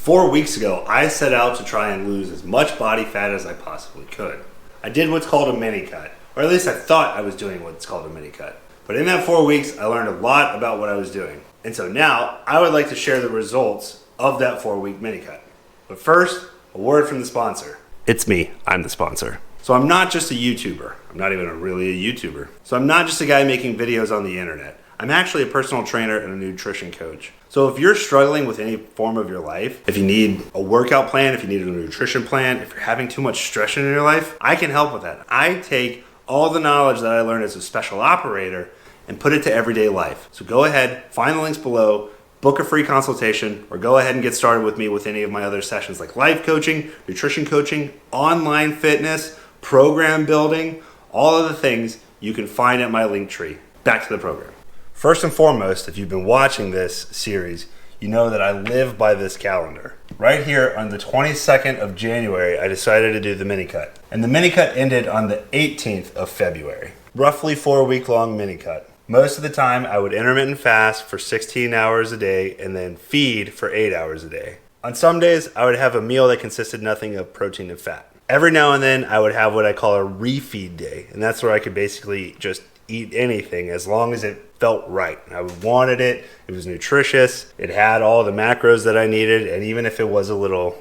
4 weeks ago, I set out to try and lose as much body fat as I possibly could. I did what's called a mini cut, or at least I thought I was doing what's called a mini cut. But in that 4 weeks, I learned a lot about what I was doing. And so now, I would like to share the results of that 4-week mini cut. But first, a word from the sponsor. It's me, I'm the sponsor. So I'm not just a YouTuber. I'm not even really a YouTuber. So I'm not just a guy making videos on the internet. I'm actually a personal trainer and a nutrition coach. So if you're struggling with any form of your life, if you need a workout plan, if you need a nutrition plan, if you're having too much stress in your life, I can help with that. I take all the knowledge that I learned as a special operator and put it to everyday life. So go ahead, find the links below, book a free consultation, or go ahead and get started with me with any of my other sessions like life coaching, nutrition coaching, online fitness, program building, all of the things you can find at my link tree. Back to the program. First and foremost, if you've been watching this series, you know that I live by this calendar. Right here on the 22nd of January, I decided to do the mini cut. And the mini cut ended on the 18th of February. Roughly 4-week long mini cut. Most of the time, I would intermittent fast for 16 hours a day and then feed for 8 hours a day. On some days, I would have a meal that consisted nothing of protein and fat. Every now and then, I would have what I call a refeed day. And that's where I could basically just eat anything as long as it felt right. I wanted it. It was nutritious. It had all the macros that I needed. And even if it was a little,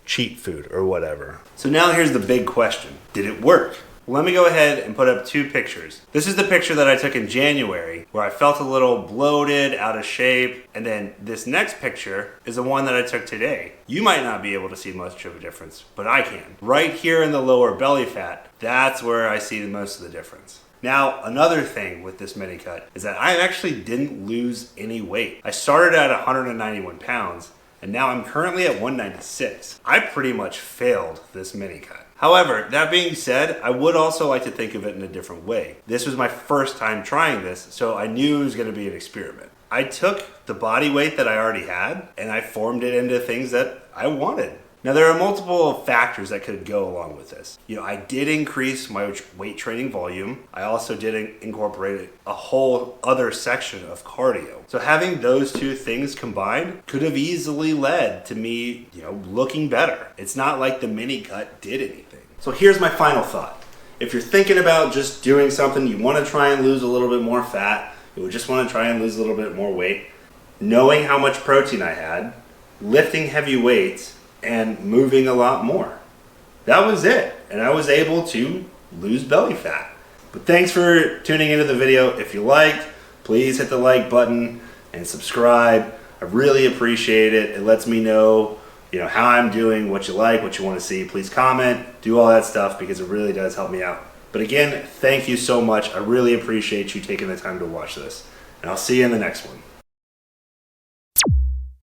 cheat food or whatever. So now here's the big question. Did it work? Let me go ahead and put up 2 pictures. This is the picture that I took in January where I felt a little bloated, out of shape. And then this next picture is the one that I took today. You might not be able to see much of a difference, but I can. Right here in the lower belly fat, that's where I see the most of the difference. Now, another thing with this mini cut is that I actually didn't lose any weight. I started at 191 pounds, and now I'm currently at 196. I pretty much failed this mini cut. However, that being said, I would also like to think of it in a different way. This was my first time trying this, so I knew it was going to be an experiment. I took the body weight that I already had, and I formed it into things that I wanted. Now, there are multiple factors that could go along with this. I did increase my weight training volume. I also did incorporate a whole other section of cardio. So having those 2 things combined could have easily led to me, looking better. It's not like the mini cut did anything. So here's my final thought. If you're thinking about just doing something, you want to try and lose a little bit more fat, you just want to try and lose a little bit more weight, knowing how much protein I had, lifting heavy weights, and moving a lot more. That was it. And I was able to lose belly fat. But thanks for tuning into the video. If you liked, please hit the like button and subscribe. I really appreciate it. It lets me know, how I'm doing, what you like, what you want to see. Please comment, do all that stuff because it really does help me out. But again, thank you so much. I really appreciate you taking the time to watch this. And I'll see you in the next one.